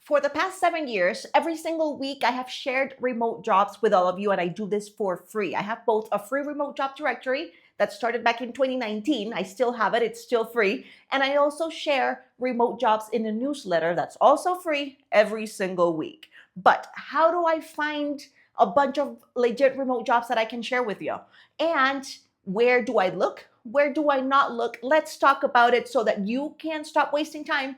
For the past 7 years, every single week I have shared remote jobs with all of you, and I do this for free. I have both a free remote job directory that started back in 2019. I still have it, it's still free. And I also share remote jobs in a newsletter that's also free every single week. But how do I find a bunch of legit remote jobs that I can share with you? And where do I look? Where do I not look? Let's talk about it so that you can stop wasting time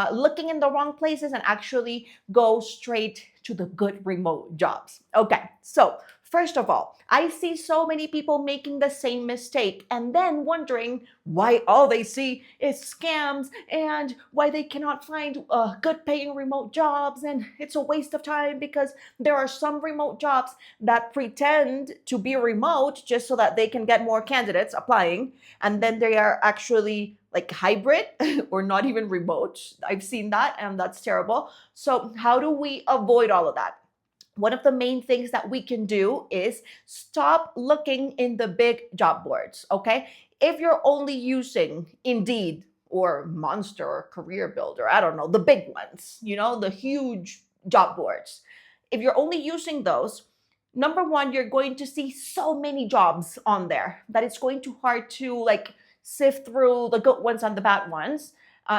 looking in the wrong places and actually go straight to the good remote jobs. Okay, so first of all, I see so many people making the same mistake and then wondering why all they see is scams and why they cannot find good paying remote jobs, and it's a waste of time because there are some remote jobs that pretend to be remote just so that they can get more candidates applying, and then they are actually like hybrid or not even remote. I've seen that, and that's terrible. So how do we avoid all of that? One of the main things that we can do is stop looking in the big job boards, okay? If you're only using Indeed or Monster or Career Builder, I don't know, the big ones, the huge job boards. If you're only using those, number one, you're going to see so many jobs on there that it's going to hard to sift through the good ones and the bad ones.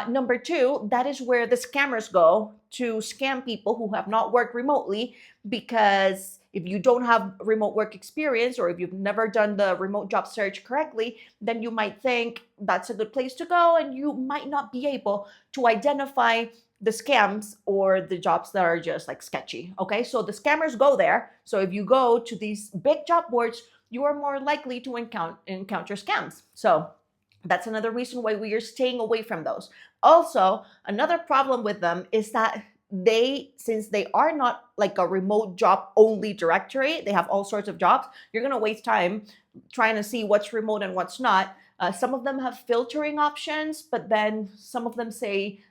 Number two, that is where the scammers go to scam people who have not worked remotely, because if you don't have remote work experience or if you've never done the remote job search correctly, then you might think that's a good place to go and you might not be able to identify the scams or the jobs that are just like sketchy. Okay, so the scammers go there. So if you go to these big job boards, you are more likely to encounter scams. So that's another reason why we are staying away from those. Also, another problem with them is that since they are not like a remote job only directory, they have all sorts of jobs. You're going to waste time trying to see what's remote and what's not. Some of them have filtering options, but then some of them say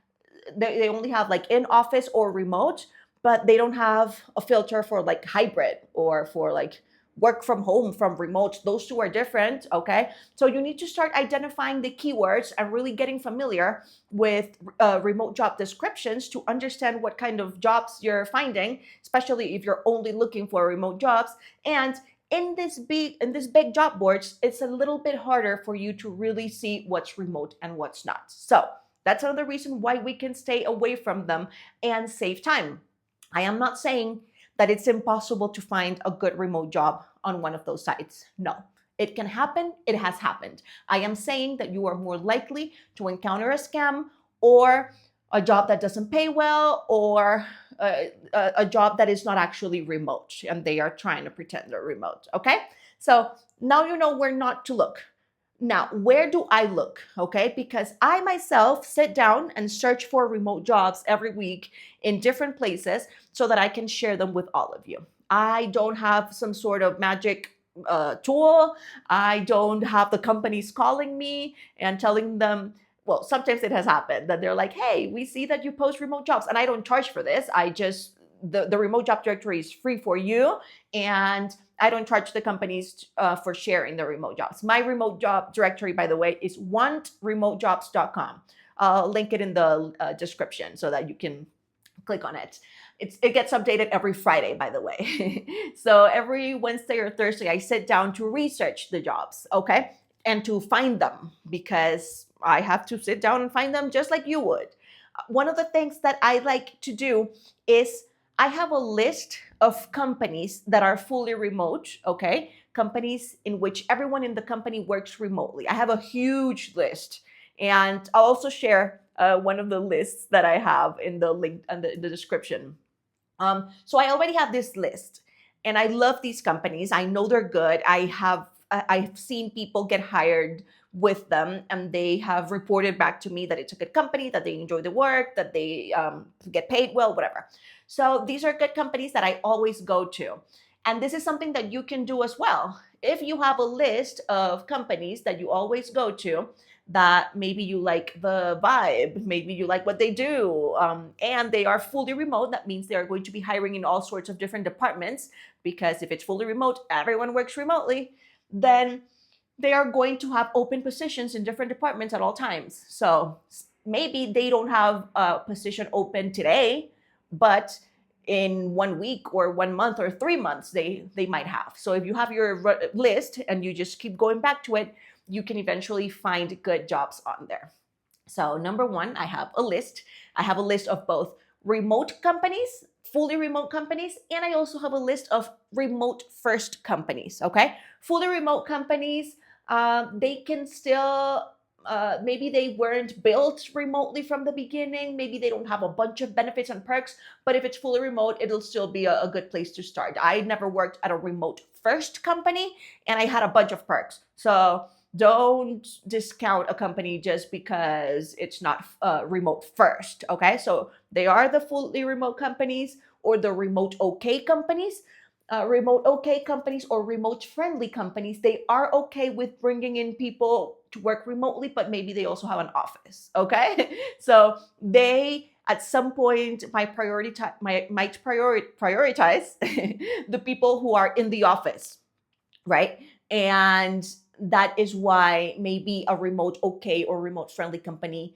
they only have like in office or remote, but they don't have a filter for like hybrid or for like work from home from remote. Those two are different, okay? So you need to start identifying the keywords and really getting familiar with remote job descriptions to understand what kind of jobs you're finding, especially if you're only looking for remote jobs. And in this big job boards, it's a little bit harder for you to really see what's remote and what's not. So that's another reason why we can stay away from them and save time. I am not saying that it's impossible to find a good remote job on one of those sites. No, it can happen. It has happened. I am saying that you are more likely to encounter a scam or a job that doesn't pay well, or a job that is not actually remote and they are trying to pretend they're remote. Okay, so now you know where not to look. Now, where do I look? Okay, because I myself sit down and search for remote jobs every week in different places so that I can share them with all of you. I don't have some sort of magic tool. I don't have the companies calling me and telling them, well, sometimes it has happened that they're like, hey, we see that you post remote jobs, and I don't charge for this. The remote job directory is free for you, and I don't charge the companies for sharing the remote jobs. My remote job directory, by the way, is wantremotejobs.com. I'll link it in the description so that you can click on it. It gets updated every Friday, by the way. So every Wednesday or Thursday, I sit down to research the jobs, okay? And to find them, because I have to sit down and find them just like you would. One of the things that I like to do is I have a list of companies that are fully remote, okay? Companies in which everyone in the company works remotely. I have a huge list, and I'll also share one of the lists that I have in the link and the description. So I already have this list, and I love these companies. I know they're good. I've seen people get hired with them, and they have reported back to me that it's a good company, that they enjoy the work, that they get paid well, whatever. So these are good companies that I always go to. And this is something that you can do as well. If you have a list of companies that you always go to, that maybe you like the vibe, maybe you like what they do, and they are fully remote, that means they are going to be hiring in all sorts of different departments, because if it's fully remote, everyone works remotely, then they are going to have open positions in different departments at all times. So maybe they don't have a position open today, but in 1 week or 1 month or 3 months, they might have. So if you have your list and you just keep going back to it, you can eventually find good jobs on there. So number one, I have a list. I have a list of both remote companies, fully remote companies, and I also have a list of remote first companies. Okay, fully remote companies, they can still. Maybe they weren't built remotely from the beginning. Maybe they don't have a bunch of benefits and perks, but if it's fully remote, it'll still be a good place to start. I never worked at a remote first company and I had a bunch of perks. So don't discount a company just because it's not remote first. Okay, so they are the fully remote companies or the remote okay companies. Remote okay companies or remote friendly companies, they are okay with bringing in people to work remotely, but maybe they also have an office. Okay, so they at some point might prioritize the people who are in the office, right? And that is why maybe a remote okay or remote friendly company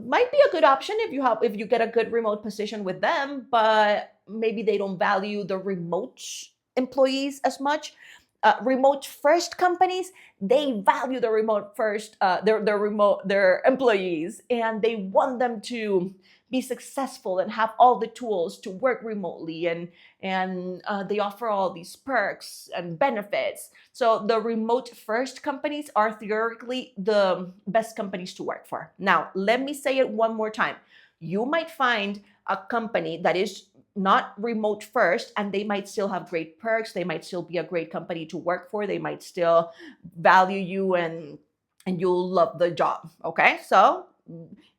might be a good option if you get a good remote position with them, but maybe they don't value the remote employees as much. Remote first companies, they value the remote first their employees, and they want them to be successful and have all the tools to work remotely, and they offer all these perks and benefits. So the remote first companies are theoretically the best companies to work for. Now, let me say it one more time. You might find a company that is not remote first and they might still have great perks. They might still be a great company to work for. They might still value you and you'll love the job. Okay? So,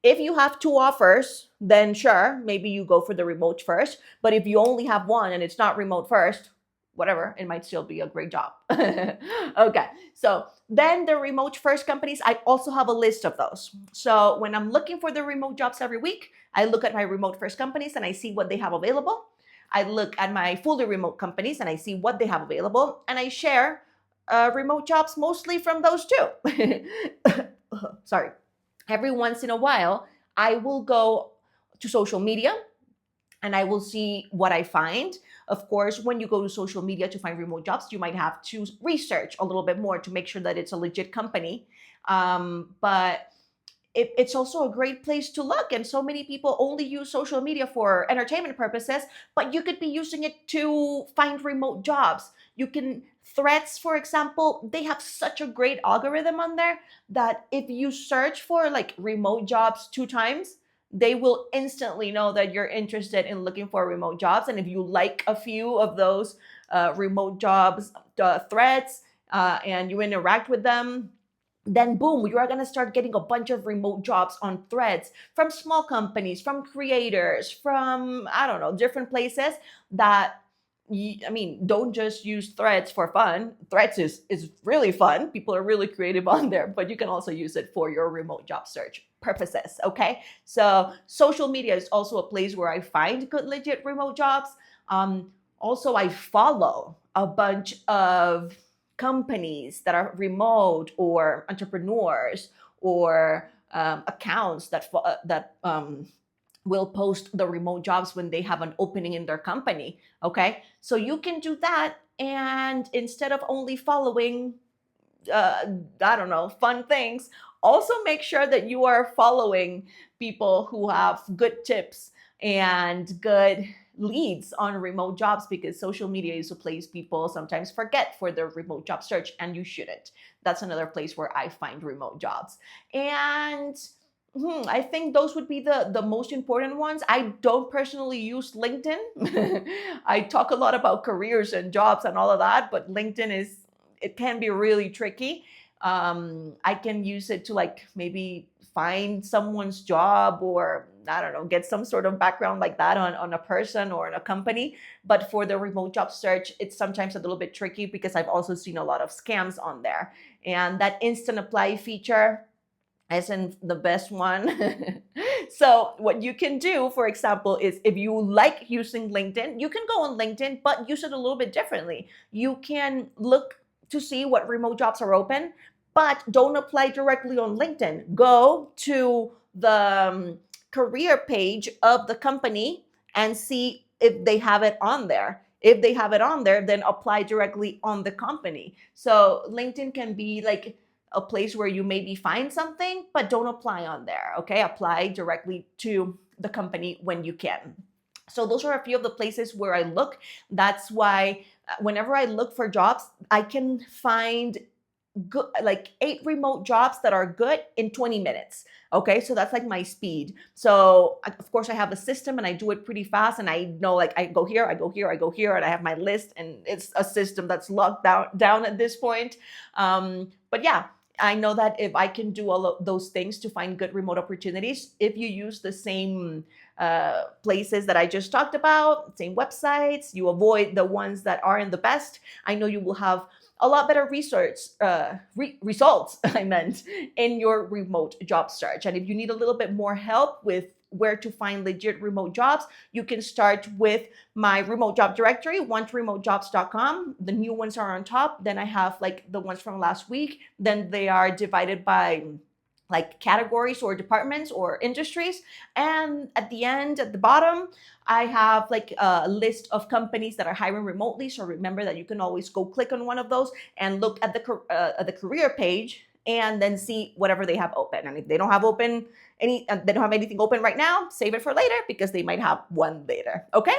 if you have two offers, then sure, maybe you go for the remote first. But if you only have one and it's not remote first, whatever, it might still be a great job. Okay, so then the remote first companies, I also have a list of those. So when I'm looking for the remote jobs every week, I look at my remote first companies and I see what they have available. I look at my fully remote companies and I see what they have available, and I share remote jobs mostly from those two. Sorry. Every once in a while, I will go to social media and I will see what I find. Of course, when you go to social media to find remote jobs, you might have to research a little bit more to make sure that it's a legit company. But it's also a great place to look. And so many people only use social media for entertainment purposes, but you could be using it to find remote jobs. You can, Threads, for example, they have such a great algorithm on there that if you search for like remote jobs 2 times, they will instantly know that you're interested in looking for remote jobs. And if you like a few of those remote jobs threads and you interact with them, then boom, you are going to start getting a bunch of remote jobs on threads from small companies, from creators, from, I don't know, different places that, I mean, don't just use threads for fun. Threads is really fun. People are really creative on there, but you can also use it for your remote job search purposes, okay? So social media is also a place where I find good, legit remote jobs. Also, I follow a bunch of companies that are remote or entrepreneurs or accounts that will post the remote jobs when they have an opening in their company. Okay, so you can do that, and instead of only following, I don't know, fun things, also make sure that you are following people who have good tips and good leads on remote jobs, because social media is a place people sometimes forget for their remote job search, and you shouldn't. That's another place where I find remote jobs. And I think those would be the most important ones. I don't personally use LinkedIn. I talk a lot about careers and jobs and all of that, but it can be really tricky. I can use it to like maybe find someone's job, or I don't know, get some sort of background like that on a person or on a company. But for the remote job search, it's sometimes a little bit tricky because I've also seen a lot of scams on there. And that instant apply feature isn't the best one. So what you can do, for example, is if you like using LinkedIn, you can go on LinkedIn, but use it a little bit differently. You can look to see what remote jobs are open, but don't apply directly on LinkedIn. Go to the career page of the company and see if they have it on there. If they have it on there, then apply directly on the company. So LinkedIn can be like a place where you maybe find something, but don't apply on there. Okay, apply directly to the company when you can. So those are a few of the places where I look. That's why whenever I look for jobs, I can find good, like 8 remote jobs that are good in 20 minutes. Okay, so that's like my speed. So of course I have a system and I do it pretty fast, and I know like I go here, I go here, I go here, and I have my list, and it's a system that's locked down at this point. But yeah, I know that if I can do all of those things to find good remote opportunities, if you use the same places that I just talked about, same websites, you avoid the ones that aren't the best, I know you will have a lot better results, I meant, in your remote job search. And if you need a little bit more help with where to find legit remote jobs, you can start with my remote job directory, wantremotejobs.com. The new ones are on top. Then I have like the ones from last week. Then they are divided by like categories or departments or industries. And at the end, at the bottom, I have like a list of companies that are hiring remotely. So remember that you can always go click on one of those and look at the career page and then see whatever they have open. And if they don't have they don't have anything open right now, save it for later because they might have one later. Okay?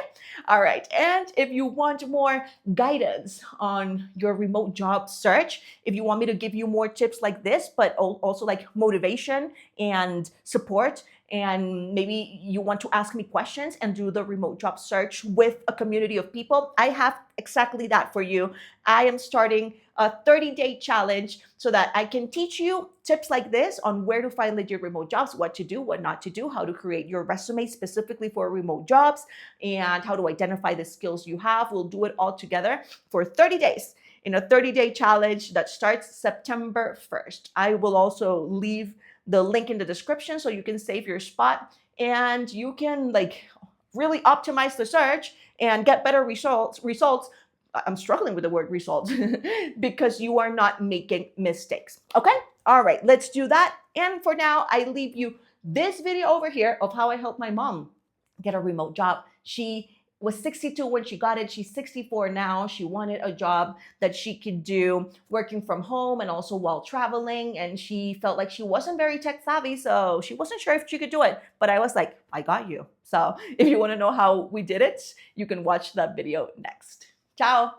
All right. And if you want more guidance on your remote job search, if you want me to give you more tips like this, but also like motivation and support, and maybe you want to ask me questions and do the remote job search with a community of people, I have exactly that for you. I am starting a 30-day challenge so that I can teach you tips like this on where to find legit remote jobs, what to do, what not to do, how to create your resume specifically for remote jobs, and how to identify the skills you have. We'll do it all together for 30 days in a 30-day challenge that starts September 1st. I will also leave the link in the description so you can save your spot and you can like really optimize the search and get better results. I'm struggling with the word results because you are not making mistakes. Okay? All right, let's do that. And for now, I leave you this video over here of how I helped my mom get a remote job. She was 62 when she got it. She's 64 now. She wanted a job that she could do working from home and also while traveling. And she felt like she wasn't very tech savvy, so she wasn't sure if she could do it. But I was like, I got you. So if you want to know how we did it, you can watch that video next. Ciao.